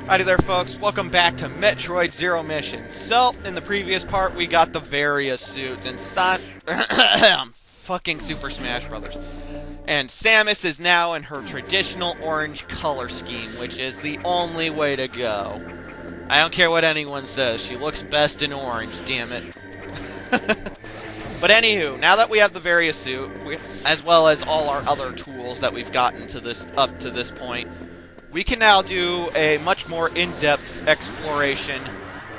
Howdy there, folks. Welcome back to Metroid Zero Mission. So, in the previous part, we got the various suits, and fucking Super Smash Brothers. And Samus is now in her traditional orange color scheme, which is the only way to go. I don't care what anyone says, she looks best in orange, damn it. But anywho, now that we have the various suit, as well as all our other tools that we've gotten to up to this point, we can now do a much more in-depth exploration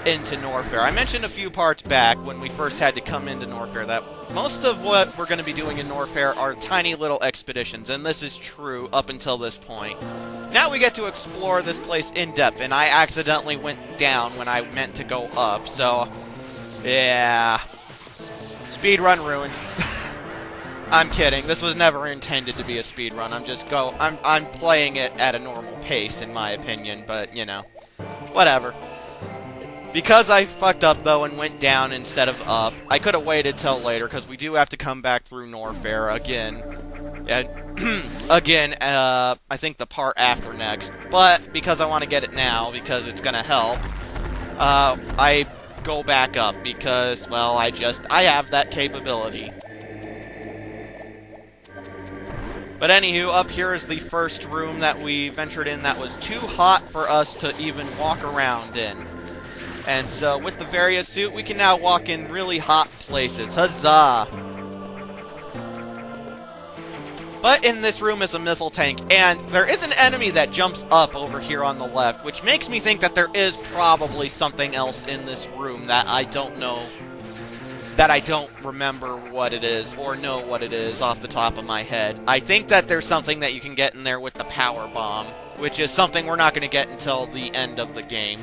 into Norfair. I mentioned a few parts back when we first had to come into Norfair that most of what we're going to be doing in Norfair are tiny little expeditions, and this is true up until this point. Now we get to explore this place in depth, and I accidentally went down when I meant to go up, so yeah. Speedrun ruined. I'm kidding. This was never intended to be a speedrun. I'm playing it at a normal pace, in my opinion, but, you know, whatever. Because I fucked up, though, and went down instead of up, I could have waited till later, because we do have to come back through Norfair again. I think the part after next. But, because I want to get it now, because it's going to help, I go back up, because, well, I have that capability. But anywho, up here is the first room that we ventured in that was too hot for us to even walk around in. And so, with the various suit, we can now walk in really hot places. Huzzah! But in this room is a missile tank, and there is an enemy that jumps up over here on the left, which makes me think that there is probably something else in this room that I don't know, that I don't remember what it is, or know what it is off the top of my head. I think that there's something that you can get in there with the power bomb, which is something we're not going to get until the end of the game.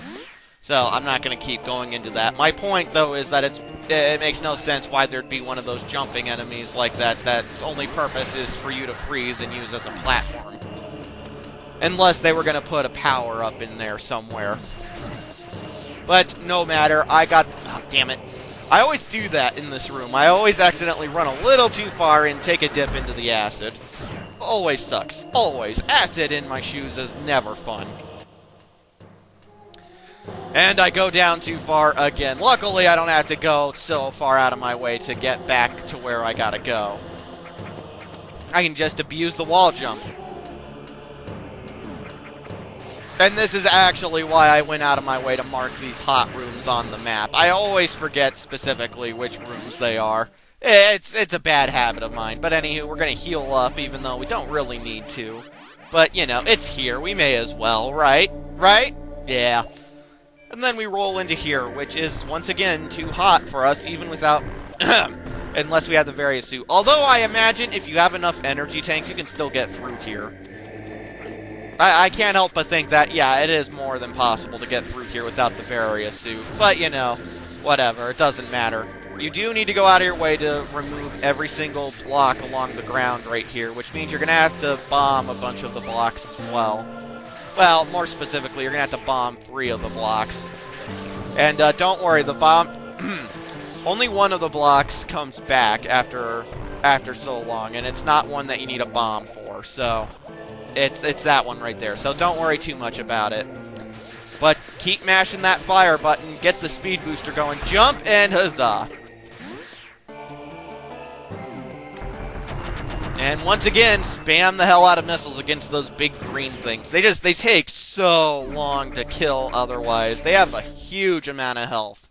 So, I'm not going to keep going into that. My point, though, is that it makes no sense why there'd be one of those jumping enemies like that, that's only purpose is for you to freeze and use as a platform. Unless they were going to put a power-up in there somewhere. But, no matter, oh, damn it. I always do that in this room. I always accidentally run a little too far and take a dip into the acid. Always sucks. Always. Acid in my shoes is never fun. And I go down too far again. Luckily, I don't have to go so far out of my way to get back to where I gotta go. I can just abuse the wall jump. And this is actually why I went out of my way to mark these hot rooms on the map. I always forget specifically which rooms they are. It's a bad habit of mine. But anywho, we're going to heal up even though we don't really need to. But, you know, it's here. We may as well, right? Right? Yeah. And then we roll into here, which is, once again, too hot for us, even without... unless we have the various suit. Although I imagine if you have enough energy tanks, you can still get through here. I can't help but think that, yeah, it is more than possible to get through here without the various suit. But, you know, whatever, it doesn't matter. You do need to go out of your way to remove every single block along the ground right here, which means you're going to have to bomb a bunch of the blocks as well. Well, more specifically, you're going to have to bomb 3 of the blocks. And don't worry, the bomb... only one of the blocks comes back after so long, and it's not one that you need a bomb for, so... It's that one right there, so don't worry too much about it. But keep mashing that fire button, get the speed booster going, jump, and huzzah! And once again, spam the hell out of missiles against those big green things. They take so long to kill otherwise. They have a huge amount of health.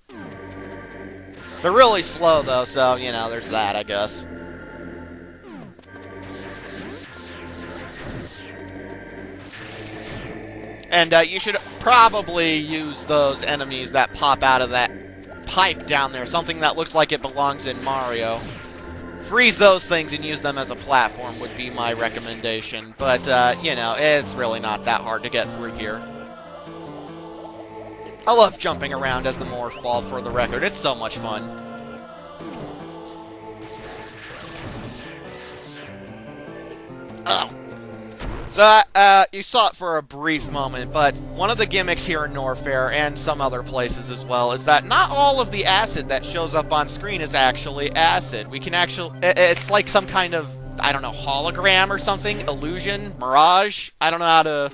They're really slow though, so, you know, there's that, I guess. And you should probably use those enemies that pop out of that pipe down there. Something that looks like it belongs in Mario. Freeze those things and use them as a platform would be my recommendation. But, you know, it's really not that hard to get through here. I love jumping around as the morph ball, for the record. It's so much fun. Oh. So, you saw it for a brief moment, but one of the gimmicks here in Norfair, and some other places as well, is that not all of the acid that shows up on screen is actually acid. We can actually... It's like some kind of, I don't know, hologram or something? Illusion? Mirage? I don't know how to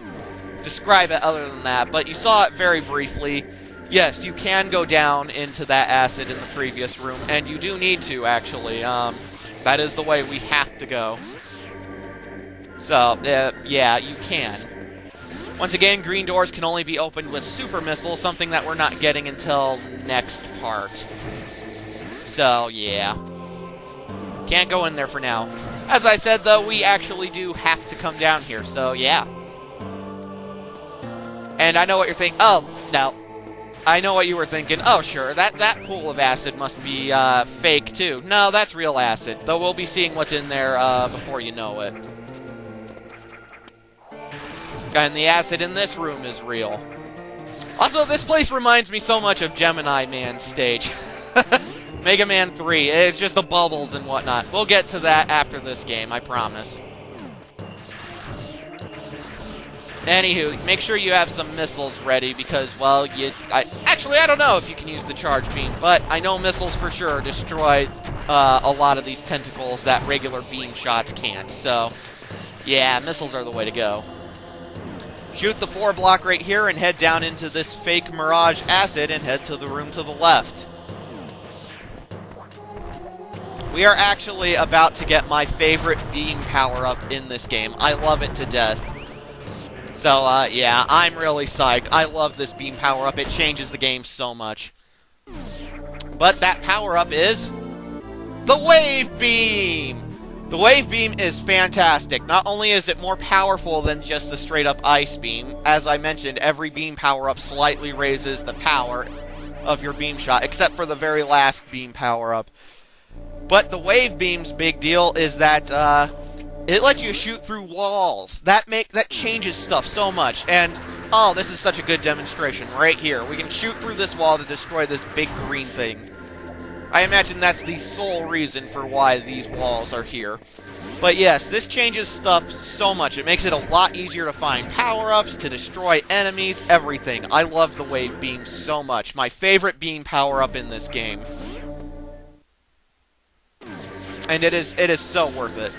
describe it other than that, but you saw it very briefly. Yes, you can go down into that acid in the previous room, and you do need to, actually. That is the way we have to go. So, yeah, you can. Once again, green doors can only be opened with super missiles, something that we're not getting until next part. So, yeah. Can't go in there for now. As I said, though, we actually do have to come down here, so yeah. And I know what you're thinking. Oh, no. I know what you were thinking. Oh, sure, that pool of acid must be fake, too. No, that's real acid, though we'll be seeing what's in there before you know it. And the acid in this room is real. Also, this place reminds me so much of Gemini Man's stage. Mega Man 3. It's just the bubbles and whatnot. We'll get to that after this game, I promise. Anywho, make sure you have some missiles ready because, well, actually, I don't know if you can use the charge beam, but I know missiles for sure destroy a lot of these tentacles that regular beam shots can't. So, yeah, missiles are the way to go. Shoot the 4 block right here and head down into this fake mirage acid and head to the room to the left. We are actually about to get my favorite beam power-up in this game. I love it to death. So, yeah, I'm really psyched. I love this beam power-up. It changes the game so much. But that power-up is the Wave Beam! The Wave Beam is fantastic. Not only is it more powerful than just the straight-up Ice Beam, as I mentioned, every beam power-up slightly raises the power of your beam shot, except for the very last beam power-up. But the Wave Beam's big deal is that it lets you shoot through walls. That changes stuff so much. And, oh, this is such a good demonstration right here. We can shoot through this wall to destroy this big green thing. I imagine that's the sole reason for why these walls are here. But yes, this changes stuff so much. It makes it a lot easier to find power-ups, to destroy enemies, everything. I love the Wave Beam so much. My favorite beam power-up in this game. And it is so worth it.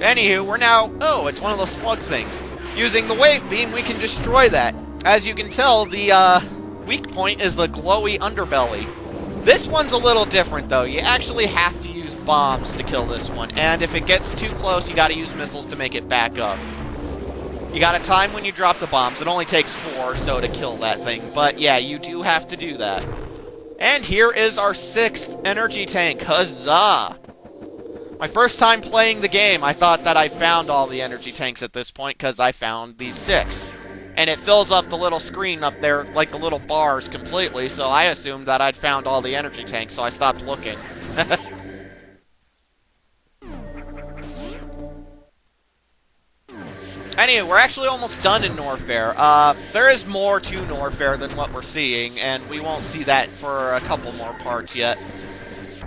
Anywho, we're now... Oh, it's one of those slug things. Using the Wave Beam, we can destroy that. As you can tell, the weak point is the glowy underbelly. This one's a little different, though. You actually have to use bombs to kill this one. And if it gets too close, you gotta use missiles to make it back up. You gotta time when you drop the bombs. It only takes 4 or so to kill that thing. But yeah, you do have to do that. And here is our 6th energy tank. Huzzah! My first time playing the game, I thought that I found all the energy tanks at this point because I found these 6. And it fills up the little screen up there, like the little bars, completely, so I assumed that I'd found all the energy tanks, so I stopped looking. Anyway, we're actually almost done in Norfair. There is more to Norfair than what we're seeing, and we won't see that for a couple more parts yet.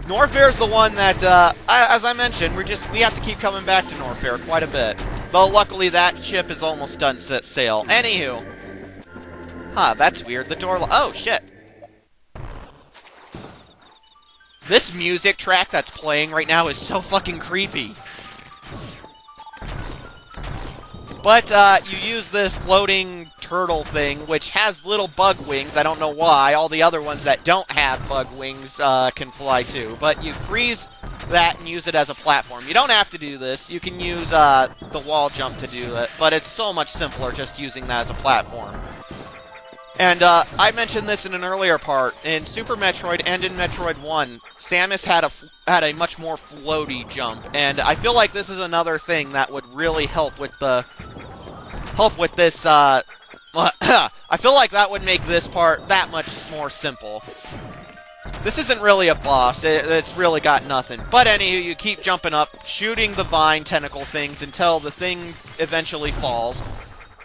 Norfair is the one that, as I mentioned, we have to keep coming back to Norfair quite a bit. Though, luckily, that ship is almost done set sail. Anywho. Huh, that's weird. The door... Oh, shit. This music track that's playing right now is so fucking creepy. But, you use this floating turtle thing, which has little bug wings. I don't know why. All the other ones that don't have bug wings can fly too. But you freeze that and use it as a platform. You don't have to do this. You can use the wall jump to do it, but it's so much simpler just using that as a platform. And I mentioned this in an earlier part. In Super Metroid and in Metroid 1, Samus had a much more floaty jump, and I feel like this is another thing that would really help with this. I feel like that would make this part that much more simple. This isn't really a boss. It's really got nothing. But anyway, you keep jumping up, shooting the vine tentacle things until the thing eventually falls.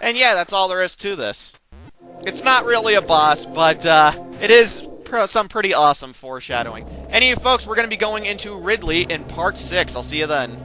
And yeah, that's all there is to this. It's not really a boss, but it is some pretty awesome foreshadowing. Anyway, folks, we're going to be going into Ridley in Part 6. I'll see you then.